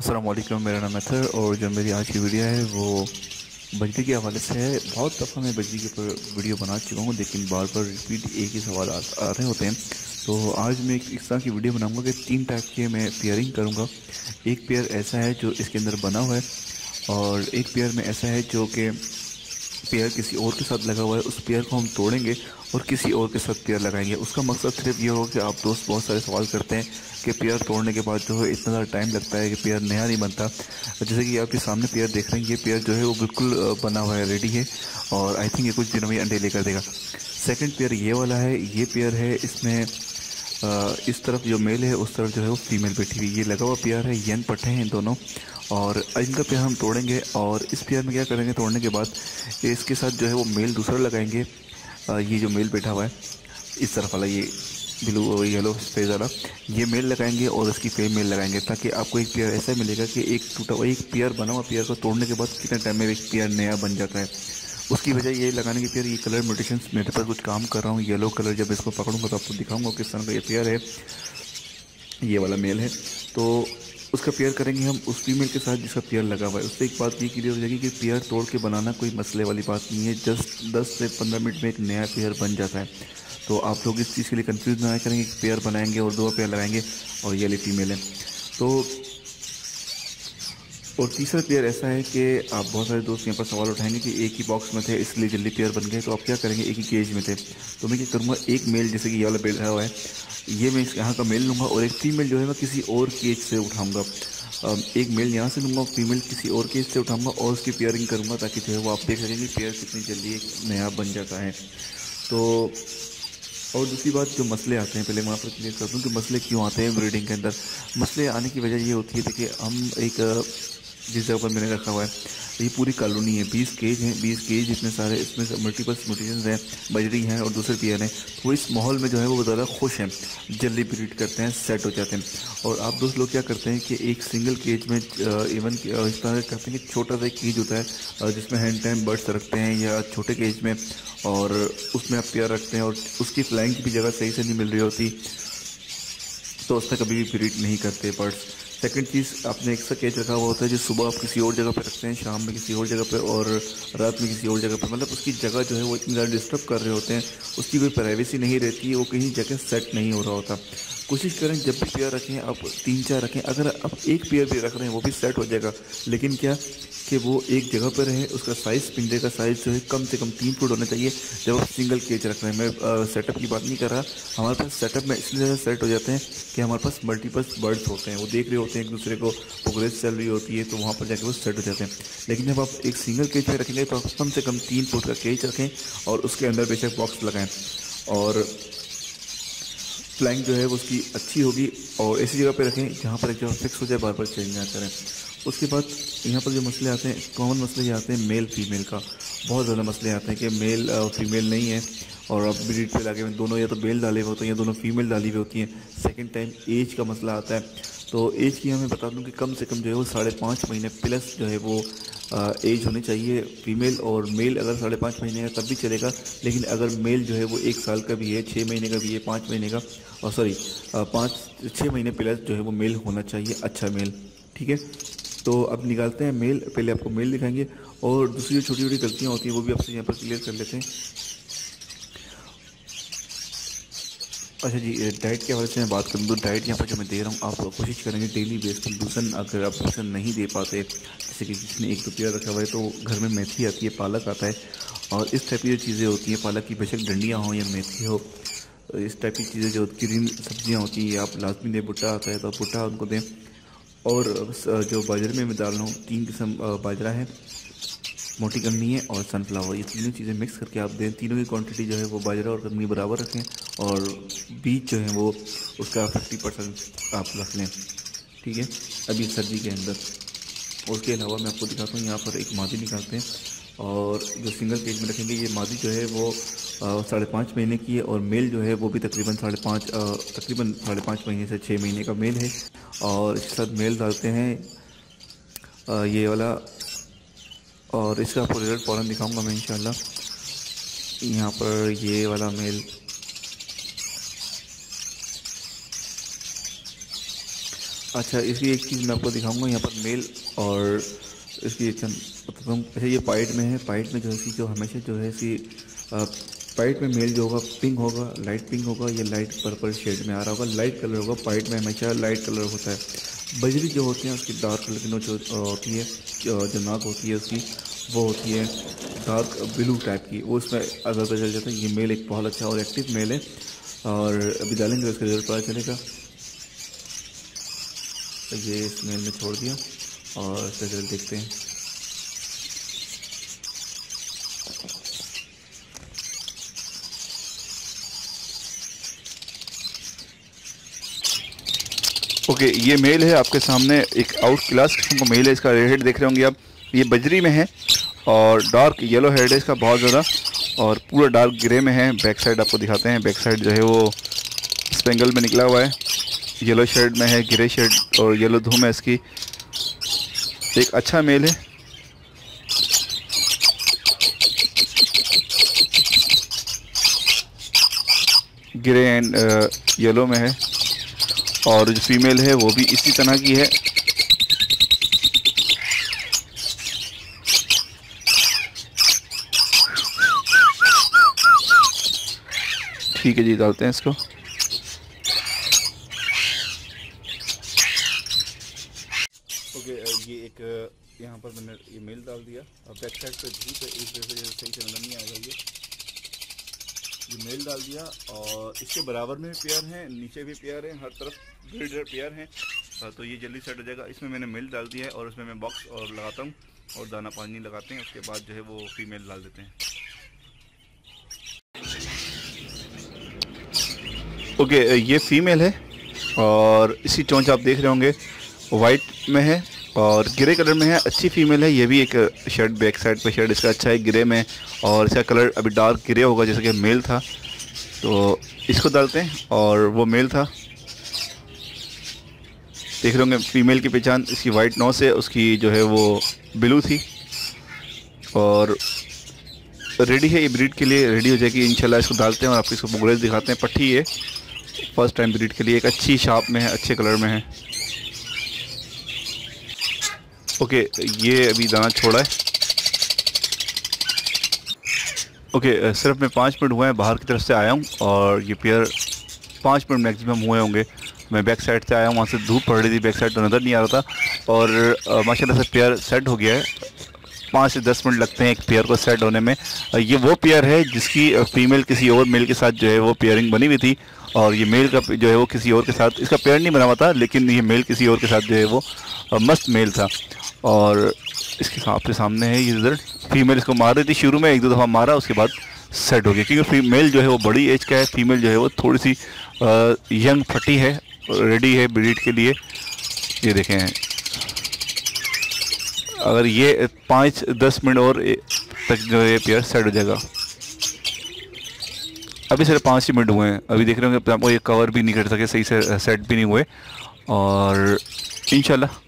अस्सलाम वालेकुम। मेरा नाम अतर और जो मेरी आज की वीडियो है वो बिजली के हवाले से है। बहुत दफ़ा मैं बिजली के ऊपर वीडियो बना चुका हूँ, लेकिन बार बार रिपीट एक ही सवाल आ रहे होते हैं। तो आज मैं एक इस तरह की वीडियो बनाऊंगा कि तीन टाइप के मैं पेयरिंग करूँगा। एक पेयर ऐसा है जो इसके अंदर बना हुआ है, और एक पेयर में ऐसा है जो कि पेयर किसी और के साथ लगा हुआ है। उस पेयर को हम तोड़ेंगे और किसी और के साथ पेयर लगाएंगे। उसका मकसद सिर्फ ये होगा कि आप दोस्त बहुत सारे सवाल करते हैं कि पेयर तोड़ने के बाद जो है इतना ज़्यादा टाइम लगता है कि पेयर नया नहीं बनता। जैसे कि आपके सामने पेयर देख रहे हैं, ये पेयर जो है वो बिल्कुल बना हुआ है, रेडी है, और आई थिंक ये कुछ दिनों में अंडे लेकर देगा। सेकंड पेयर ये वाला है, ये पेयर है, इसमें इस तरफ जो मेल है उस तरफ जो है वो फीमेल बैठी हुई। ये लगा हुआ पेयर है, यन पट्टे हैं दोनों, और इनका पेयर हम तोड़ेंगे। और इस पेयर में क्या करेंगे, तोड़ने के बाद इसके साथ जो है वो मेल दूसरा लगाएंगे। ये जो मेल बैठा हुआ है इस तरफ वाला, ये ब्लू येलो फेज वाला, ये मेल लगाएंगे और उसकी फीमेल लगाएंगे, ताकि आपको एक पेयर ऐसा मिलेगा कि एक टूटा हुआ एक पेयर बना हुआ पेयर को तोड़ने के बाद कितने टाइम में एक पेयर नया बन जाता है। उसकी वजह ये लगाने की पेयर, ये कलर म्यूटेशंस मेरे पास कुछ काम कर रहा हूँ। येलो कलर जब इसको पकड़ूंगा तो आपको दिखाऊंगा किस तरह का ये पेयर है। ये वाला मेल है, तो उसका पेयर करेंगे हम उस फीमेल के साथ जिसका पेयर लगा हुआ है। उससे एक बात ये क्लियर हो जाएगी कि पेयर तोड़ के बनाना कोई मसले वाली बात नहीं है। जस्ट 10 से 15 मिनट में एक नया पेयर बन जाता है। तो आप लोग इस चीज़ के लिए कंफ्यूज ना करेंगे कि पेयर बनाएंगे और दो पेयर लगाएंगे और ये वाली फीमेल है। तो और तीसरा पेयर ऐसा है कि आप बहुत सारे दोस्त यहाँ पर सवाल उठाएंगे कि एक ही बॉक्स में थे इसलिए जल्दी पेयर बन गए। तो आप क्या करेंगे, एक ही केज में थे, तो मैं क्या करूँगा, एक मेल जैसे कि ये वाला पेड़ हुआ है, ये मैं यहाँ का मेल लूँगा, और एक फीमेल जो है मैं किसी और केज से उठाऊँगा। एक मेल यहाँ से लूँगा, फीमेल किसी और केज से उठाऊँगा और उसकी पेयरिंग करूँगा, ताकि जो है वो आप देख सकेंगे पेयर कितनी जल्दी एक नया बन जाता है। तो और दूसरी बात, जो मसले आते हैं, पहले मैं वहाँ पर क्लियर कर दूँ कि मसले क्यों आते हैं ब्रीडिंग के अंदर। मसले आने की वजह ये होती है, देखिए हम एक जिस जगह पर मैंने रखा हुआ है, ये पूरी कॉलोनी है, 20 केज हैं, 20 केज इतने सारे, इसमें मल्टीपल म्यूटेशंस हैं, बजरी हैं और दूसरे पेयर हैं। तो वो इस माहौल में जो है वो ज़्यादा खुश हैं, जल्दी ब्रीड करते हैं, सेट हो जाते हैं। और आप दोस्त लोग क्या करते हैं कि एक सिंगल केज में इवन इस तरह करते हैं कि छोटा सा एक केज होता है जिसमें हैंड टाइम बर्ड्स रखते हैं, या छोटे केज में, और उसमें आप पेयर रखते हैं और उसकी फ्लाइंग की भी जगह सही से नहीं मिल रही होती, तो उसमें कभी भी ब्रीड नहीं करते बर्ड्स। सेकंड चीज़, आपने एक सा केज रखा हुआ होता है जो सुबह आप किसी और जगह पे रखते हैं, शाम में किसी और जगह पे, और रात में किसी और जगह पे, मतलब उसकी जगह जो है वो इतनी ज़्यादा डिस्टर्ब कर रहे होते हैं, उसकी कोई प्राइवेसी नहीं रहती है, वो कहीं जगह सेट नहीं हो रहा होता। कोशिश करें जब भी पेयर रखें आप 3-4 रखें। अगर आप एक पेयर भी रख रहे हैं वो भी सेट हो जाएगा, लेकिन क्या कि वो एक जगह पर रहे, उसका साइज़, पिंजरे का साइज़ जो है कम से कम 3 फुट होना चाहिए जब आप सिंगल केज रख रहे हैं। मैं सेटअप की बात नहीं कर रहा, हमारे पास सेटअप में इसलिए ज़्यादा सेट हो जाते हैं कि हमारे पास मल्टीपल बर्ड्स होते हैं, वो देख रहे होते हैं एक दूसरे को, प्रोग्रेस चल रही होती है, तो वहाँ पर जाकर वो सेट हो जाते हैं। लेकिन जब आप एक सिंगल केज में रखेंगे तो आप कम से कम 3 फुट का केज रखें और उसके अंदर बेशक बॉक्स लगाएं, और फ्लाइंग जो है वो उसकी अच्छी होगी, और ऐसी जगह पे रखें जहाँ पर एक जगह फिक्स हो जाए, बार बार चेंज ना करें। उसके बाद यहाँ पर जो मसले आते हैं, कॉमन मसले ये आते हैं मेल फीमेल का। बहुत ज़्यादा मसले आते हैं कि मेल फीमेल नहीं है, और अब ब्रीड पे लाके दोनों या तो मेल डाले हुए होते हैं या दोनों फीमेल डाली हुई होती हैं। सेकंड टाइम एज का मसला आता है, तो एज की हमें बता दूं कि कम से कम जो है वो 5.5 महीने प्लस जो है वो एज होनी चाहिए फीमेल, और मेल अगर 5.5 महीने का तब भी चलेगा, लेकिन अगर मेल जो है वो 1 साल का भी है, 6 महीने का भी है, 5 महीने का, और सॉरी 5-6 महीने प्लस जो है वो मेल होना चाहिए, अच्छा मेल। ठीक है, तो अब निकालते हैं मेल। पहले आपको मेल दिखाएंगे, और दूसरी जो छोटी छोटी गलतियाँ होती हैं वो भी आपसे यहाँ पर क्लियर कर लेते हैं। अच्छा जी, डाइट के हवाले से मैं बात करूँ तो डाइट यहाँ पर जो मैं दे रहा हूँ, आप कोशिश करेंगे डेली बेस पर लूसन, अगर आप लूसन नहीं दे पाते, जैसे कि किसी ने एक दो पेयर रखा हुआ है, तो घर में मेथी आती है, पालक आता है, और इस टाइप की जो चीज़ें होती हैं, पालक की बेशक डंडियाँ हों या मेथी हो, इस टाइप की चीज़ें जो ग्रीन सब्जियाँ होती हैं आप लाजमी दें। भुट्टा आता है तो आप भुट्टा उनको दें। और जो बाजरे में मैं डाल रहा हूँ, 3 किस्म बाजरा है, मोटी कमी है और सनफ्लावर, ये तीनों चीज़ें मिक्स करके आप दें। तीनों की क्वांटिटी जो है वो बाजरा और कमी बराबर रखें, और बीज जो है वो उसका 50% आप रख लें। ठीक है, अभी सर्दी के अंदर। उसके अलावा मैं आपको दिखाता हूँ, यहाँ पर एक मादी निकालते हैं, और जो सिंगल केज में रखेंगे, ये मादी जो है वो 5.5 महीने की है, और मेल जो है वो भी तकरीबन 5.5 महीने से 6 महीने का मेल है। और इसके साथ मेल डालते हैं ये वाला, और इसका आपको रिजल्ट फ़ौरन दिखाऊंगा मैं इंशाल्लाह। यहाँ पर ये वाला मेल, अच्छा, इसकी एक चीज़ मैं आपको दिखाऊंगा यहाँ पर मेल और इसकी अच्छा ये पाइट में है। पाइट में जो है सी जो हमेशा जो है सी पाइट में मेल जो होगा पिंक होगा, लाइट पिंक होगा, या लाइट पर्पल शेड में आ रहा होगा, लाइट कलर होगा। पाइट में हमेशा लाइट कलर होता है। बजरी जो होती है उसकी डार्क कलर की नोच होती है, जो नाक होती है उसकी वो होती है डार्क ब्लू टाइप की, वो उसमें अगर पता चल जाता है। ये मेल एक बहुत अच्छा और एक्टिव मेल है, और अभी डालेंगे उसका रिजल्ट पता चलेगा। ये इस मेल में छोड़ दिया और इसका रिजल्ट देखते हैं। ओके, ये मेल है आपके सामने, एक आउट क्लास किस्म का मेल है। इसका रेड हेड देख रहे होंगे आप, ये बजरी में है और डार्क येलो हेड है इसका बहुत ज़्यादा, और पूरा डार्क ग्रे में है। बैक साइड आपको दिखाते हैं, बैक साइड जो है वो स्पेंगल में निकला हुआ है, येलो शेड में है, ग्रे शेड और येलो धूम है इसकी। एक अच्छा मेल है। ग्रे एंड येलो में है, और जो फीमेल है वो भी इसी तरह की है। ठीक है जी, डालते हैं इसको। ओके, ये एक यहाँ पर मैंने ये मेल डाल दिया और बैक साइड पे धूप है, इस वजह से सही से नजर नहीं आएगा। ये मेल डाल दिया और इसके बराबर में भी पेयर हैं, नीचे भी पेयर हैं, हर तरफ ब्रीडर पेयर हैं, तो ये जल्दी सेट हो जाएगा। इसमें मैंने मेल डाल दिया है और उसमें मैं बॉक्स और लगाता हूँ और दाना पानी लगाते हैं, उसके बाद जो है वो फीमेल डाल देते हैं। ओके, ये फीमेल है और इसी चोंच आप देख रहे होंगे वाइट में है और ग्रे कलर में है। अच्छी फीमेल है, ये भी एक शेड बैक साइड पे शेड इसका अच्छा है ग्रे में, और इसका कलर अभी डार्क ग्रे होगा जैसे कि मेल था। तो इसको डालते हैं और वो मेल था, देख रहे होंगे। फीमेल की पहचान इसकी वाइट नोज है, उसकी जो है वो ब्लू थी और रेडी है ये ब्रीड के लिए, रेडी हो जाएगी इंशाल्लाह। इसको डालते हैं और आपको इसको प्रोग्रेस दिखाते हैं। पट्टी है फर्स्ट टाइम ब्रीड के लिए, एक अच्छी शार्प में है, अच्छे कलर में है। ओके, ये अभी दाना छोड़ा है। ओके, सिर्फ मैं 5 मिनट हुए हैं बाहर की तरफ से आया हूँ और ये पेयर 5 मिनट मैक्सिमम हुए होंगे। मैं बैक साइड से आया हूँ, वहाँ से धूप पड़ रही थी, बैक साइड तो नज़र नहीं आ रहा था, और माशाल्लाह से पेयर सेट हो गया है। 5 से 10 मिनट लगते हैं एक पेयर को सेट होने में। ये वो पेयर है जिसकी फीमेल किसी और मेल के साथ जो है वो पेयरिंग बनी हुई थी, और ये मेल का जो है वो किसी और के साथ, इसका पेयर नहीं बना हुआ था, लेकिन ये मेल किसी और के साथ जो है वो मस्त मेल था। और इसके आपके सामने है ये रिजल्ट। फीमेल इसको मार रही थी शुरू में, 1-2 दफ़ा मारा, उसके बाद सेट हो गया, क्योंकि फीमेल जो है वो बड़ी एज का है, फीमेल जो है वो थोड़ी सी यंग फटी है, रेडी है ब्रीड के लिए। ये देखें, अगर ये 5-10 मिनट और तक जो है पेयर सेट हो जाएगा। अभी सिर्फ 5 ही मिनट हुए हैं, अभी देख रहे होंगे आपको ये कवर भी नहीं कर सके सही से, सेट भी नहीं हुए, और इंशाल्लाह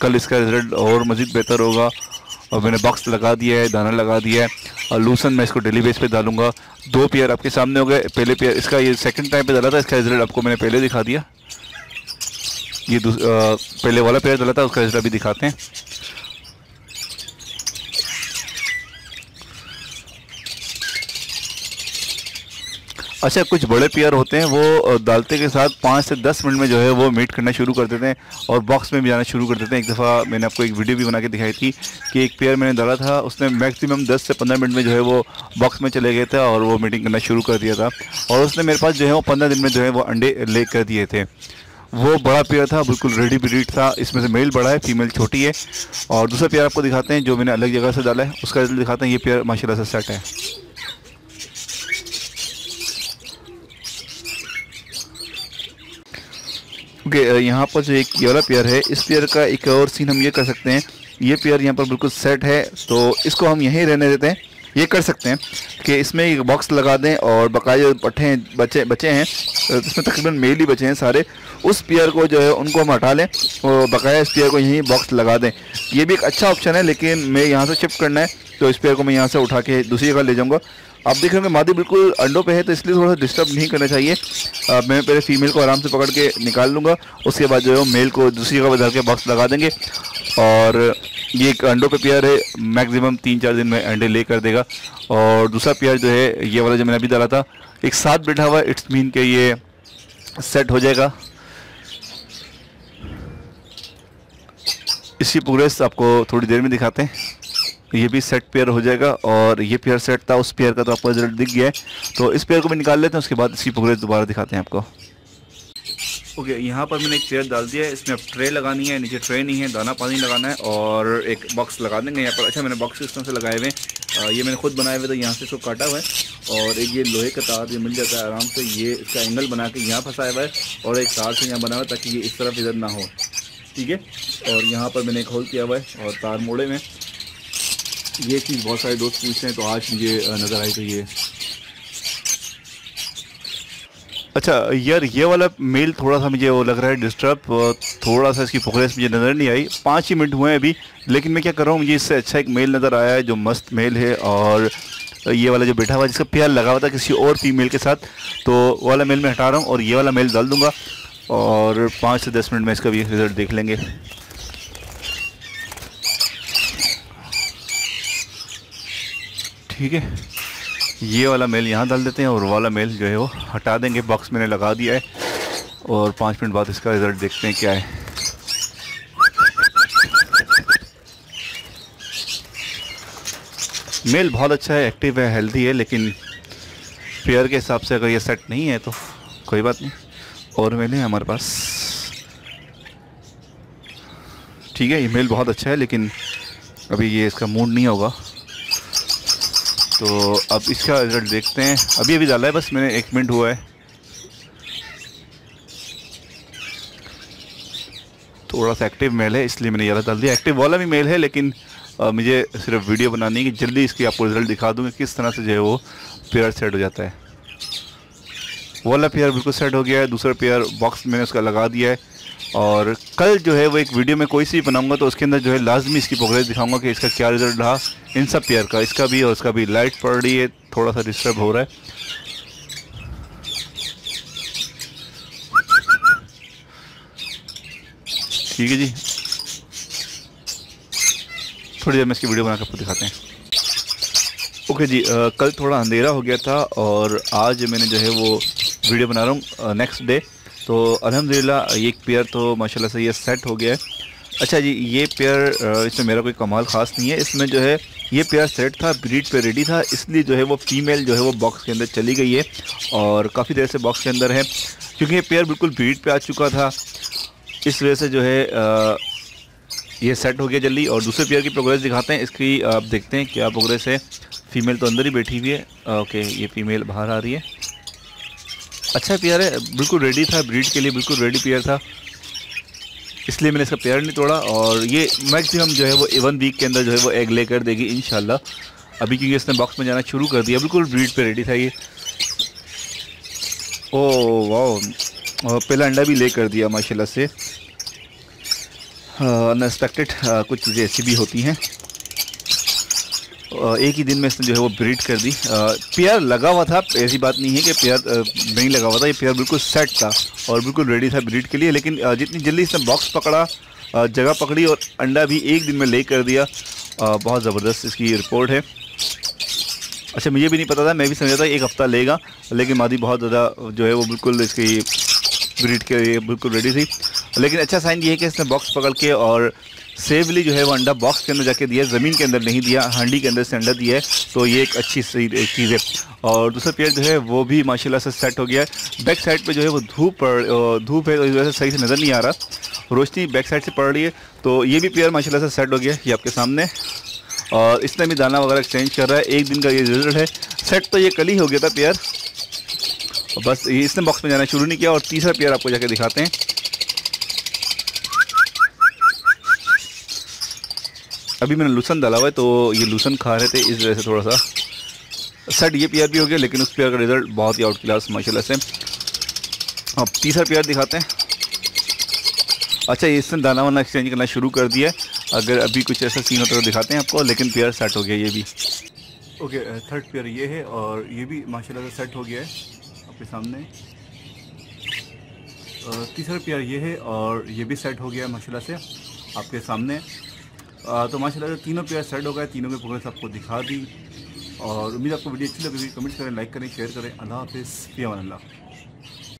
कल इसका रिजल्ट और मज़ीद बेहतर होगा। और मैंने बॉक्स लगा दिया है, दाना लगा दिया है, और लूसन मैं इसको डेली बेस पे डालूंगा। 2 पेयर आपके सामने हो गए। पहले पेयर इसका ये सेकंड टाइम पे डाला था, इसका रिजल्ट आपको मैंने पहले दिखा दिया। ये पहले वाला पेयर डाला था, उसका रिजल्ट अभी दिखाते हैं। अच्छा, कुछ बड़े पेयर होते हैं वो डालते के साथ 5 से 10 मिनट में जो है वो मीट करना शुरू कर देते हैं और बॉक्स में भी जाना शुरू कर देते हैं। एक दफ़ा मैंने आपको एक वीडियो भी बना के दिखाई थी कि एक पेयर मैंने डाला था, उसने मैक्सिमम 10 से 15 मिनट में जो है वो बॉक्स में चले गए थे और वो मीटिंग करना शुरू कर दिया था, और उसने मेरे पास जो है वो 15 दिन में जो है वो अंडे ले कर दिए थे। वो बड़ा पेयर था, बिल्कुल रेडी ब्रीड था। इसमें से मेल बड़ा है, फीमेल छोटी है। और दूसरा पेयर आपको दिखाते हैं जो मैंने अलग जगह से डाला है, उसका रिजल्ट दिखाते हैं। ये पेयर माशाल्लाह से सेट है। ओके, यहाँ पर जो एक ये वाला पेयर है, इस पेयर का एक और सीन हम ये कर सकते हैं। ये पेयर यहाँ पर बिल्कुल सेट है, तो इसको हम यहीं रहने देते हैं। ये कर सकते हैं कि इसमें एक बॉक्स लगा दें और बकाया पट्टे हैं बचे हैं, इसमें तकरीबन मेल ही बचे हैं सारे, उस पेयर को जो है उनको हम हटा लें और बकाया इस पेयर को यहीं बॉक्स लगा दें। ये भी एक अच्छा ऑप्शन है, लेकिन मैं यहाँ से शिफ्ट करना है तो इस पेयर को मैं यहाँ से उठा के दूसरी जगह ले जाऊँगा। आप देख रहे होंगे मादी बिल्कुल अंडों पे है, तो इसलिए थोड़ा सा डिस्टर्ब नहीं करना चाहिए। मैं पहले फीमेल को आराम से पकड़ के निकाल लूँगा, उसके बाद जो है मेल को दूसरी जगह पर धर के बॉक्स लगा देंगे। और ये एक अंडों पे पेयर है, मैक्सिमम 3-4 दिन में अंडे ले कर देगा। और दूसरा पेयर जो है ये वाला जो मैंने अभी डाला था, एक साथ बैठा हुआ है, इट्स मीन के ये सेट हो जाएगा। इसकी प्रोग्रेस आपको थोड़ी देर में दिखाते हैं। ये भी सेट पेयर हो जाएगा और ये पेयर सेट था, उस पेयर का तो आपको रिजल्ट दिख गया है। तो इस पेयर को भी निकाल लेते हैं, उसके बाद इसकी प्रोग्रेस दोबारा दिखाते हैं आपको। ओके, यहाँ पर मैंने एक पेयर डाल दिया है, इसमें अब ट्रे लगानी है, नीचे ट्रे नहीं है, दाना पानी लगाना है और एक बॉक्स लगा देंगे यहाँ पर। अच्छा, मैंने बॉक्स इस तरह से लगाए हुए हैं, ये मैंने खुद बनाए हुए, तो यहाँ से इसको काटा हुआ है और एक ये लोहे का तार ये मिल जाता है आराम से, ये इसका एंगल बना के यहाँ फंसाया हुआ है और एक तार से यहाँ बना हुआ है ताकि ये इस तरफ इधर ना हो, ठीक है। और यहाँ पर मैंने एक होल किया हुआ है और तार मोड़े में। ये चीज़ बहुत सारे दोस्त पूछते हैं, तो आज मुझे नज़र आई तो ये। अच्छा यार, ये वाला मेल थोड़ा सा मुझे वो लग रहा है डिस्टर्ब, थोड़ा सा इसकी प्रोग्रेस मुझे नज़र नहीं आई। 5 ही मिनट हुए हैं अभी, लेकिन मैं क्या कर रहा हूँ, मुझे इससे अच्छा एक मेल नज़र आया है जो मस्त मेल है। और ये वाला जो बैठा हुआ जिसका पेयर लगा हुआ था किसी और फीमेल के साथ, तो वाला मेल मैं हटा रहा हूँ और ये वाला मेल डाल दूँगा और 5 से 10 मिनट में इसका भी रिजल्ट देख लेंगे। ठीक है, ये वाला मेल यहाँ डाल देते हैं और वाला मेल जो है वो हटा देंगे, बॉक्स मैंने लगा दिया है और 5 मिनट बाद इसका रिज़ल्ट देखते हैं क्या है। मेल बहुत अच्छा है, एक्टिव है, हेल्दी है, लेकिन पेयर के हिसाब से अगर ये सेट नहीं है तो कोई बात नहीं, और मेल है हमारे पास। ठीक है, ये मेल बहुत अच्छा है, लेकिन अभी ये इसका मूड नहीं होगा, तो अब इसका रिजल्ट देखते हैं। अभी डाला है, बस मैंने 1 मिनट हुआ है। थोड़ा सा एक्टिव मेल है इसलिए मैंने ज़्यादा डाल दिया। एक्टिव वाला भी मेल है, लेकिन मुझे सिर्फ वीडियो बनानी है कि जल्दी इसकी आपको रिजल्ट दिखा दूँगा किस तरह से जो है वो पेयर सेट हो जाता है। वाला पेयर बिल्कुल सेट हो गया है, दूसरा पेयर बॉक्स मैंने उसका लगा दिया है और कल जो है वो एक वीडियो में कोई सी बनाऊंगा तो उसके अंदर जो है लाजमी इसकी प्रोग्रेस दिखाऊंगा कि इसका क्या रिजल्ट रहा इन सब पेयर का, इसका भी और उसका भी। लाइट पड़ रही है, थोड़ा सा डिस्टर्ब हो रहा है। ठीक है जी, थोड़ी देर में इसकी वीडियो बना कर आपको दिखाते हैं। ओके जी, कल थोड़ा अंधेरा हो गया था और आज मैंने जो है वो वीडियो बना रहा हूँ नेक्स्ट डे। तो अल्हम्दुलिल्लाह एक पेयर तो माशाल्लाह से ये सेट हो गया है। अच्छा जी, ये पेयर इसमें मेरा कोई कमाल ख़ास नहीं है, इसमें जो है ये पेयर सेट था, ब्रीड पे रेडी था, इसलिए जो है वो फीमेल जो है वो बॉक्स के अंदर चली गई है और काफ़ी देर से बॉक्स के अंदर है, क्योंकि ये पेयर बिल्कुल ब्रीड पे आ चुका था, इस वजह से जो है ये सेट हो गया जल्दी। और दूसरे पेयर की प्रोग्रेस दिखाते हैं, इसकी आप देखते हैं क्या प्रोग्रेस है। फीमेल तो अंदर ही बैठी हुई है। ओके, ये फीमेल बाहर आ रही है। अच्छा पेयर है, बिल्कुल रेडी था ब्रीड के लिए, बिल्कुल रेडी पेयर था, इसलिए मैंने इसका पेयर नहीं तोड़ा। और ये मैक्सिमम जो है वो 1 वीक के अंदर जो है वो एग ले कर देगी इंशाल्लाह, अभी क्योंकि इसने बॉक्स में जाना शुरू कर दिया, बिल्कुल ब्रीड पे रेडी था ये। ओह वाह, पहला अंडा भी ले कर दिया माशाल्लाह से। अनएक्सपेक्टेड कुछ चीज़ें ऐसी भी होती हैं। एक ही दिन में इसने जो है वो ब्रीड कर दी। पेयर लगा हुआ था, ऐसी बात नहीं है कि पेयर नहीं लगा हुआ था, ये पेयर बिल्कुल सेट था और बिल्कुल रेडी था ब्रीड के लिए। लेकिन जितनी जल्दी इसने बॉक्स पकड़ा, जगह पकड़ी और अंडा भी एक दिन में ले कर दिया, बहुत ज़बरदस्त इसकी रिपोर्ट है। अच्छा, मुझे भी नहीं पता था, मैं भी समझा था 1 हफ़्ता लेगा, लेकिन मादी बहुत ज़्यादा जो है वो बिल्कुल इसकी ब्रीड के लिए बिल्कुल रेडी थी। लेकिन अच्छा साइन ये है कि इसने बॉक्स पकड़ के और सेफली जो है वो अंडा बॉक्स के अंदर जाके दिया, ज़मीन के अंदर नहीं दिया, हांडी के अंदर से अंडा दिया है, तो ये एक अच्छी चीज़ है। और दूसरा पेयर जो है वो भी माशाल्लाह से सेट हो गया है। बैक साइड पे जो है वो धूप है, तो इस वजह से सही से नज़र नहीं आ रहा, रोशनी बैक साइड से पड़ रही है। तो ये भी पेयर माशाल्लाह से सेट हो गया है, ये आपके सामने। और इसने भी दाना वगैरह एक्सचेंज कर रहा है, एक दिन का ये रिजल्ट है। सेट तो ये कल ही हो गया था पेयर, बस इसने बॉक्स में जाना शुरू नहीं किया। और तीसरा पेयर आपको जाके दिखाते हैं। अभी मैंने लूसन डाला हुआ है, तो ये लूसन खा रहे थे, इस वजह से थोड़ा सा सेट ये पेयर भी हो गया, लेकिन उस पेयर का रिजल्ट बहुत ही आउट क्लास माशाल्लाह से। अब तीसरा पेयर दिखाते हैं। अच्छा, ये इसने दाना वाना एक्सचेंज करना शुरू कर दिया है। अगर अभी कुछ ऐसा सीन होता है तो दिखाते हैं आपको, लेकिन पेयर सेट हो गया ये भी। ओके, थर्ड पेयर ये है और ये भी माशाल्लाह से सेट हो गया है आपके सामने। तीसरा पेयर ये है और ये भी सेट हो गया है माशाल्लाह से आपके सामने। तो माशाल्लाह से तीनों पेयर सेट हो गए, तीनों की प्रोग्रेस आपको दिखा दी। और उम्मीद आपको वीडियो अच्छी लगी, कमेंट्स करें, लाइक करें, शेयर करें। अल्लाह हाफिज़, फ़ी अमान अल्लाह।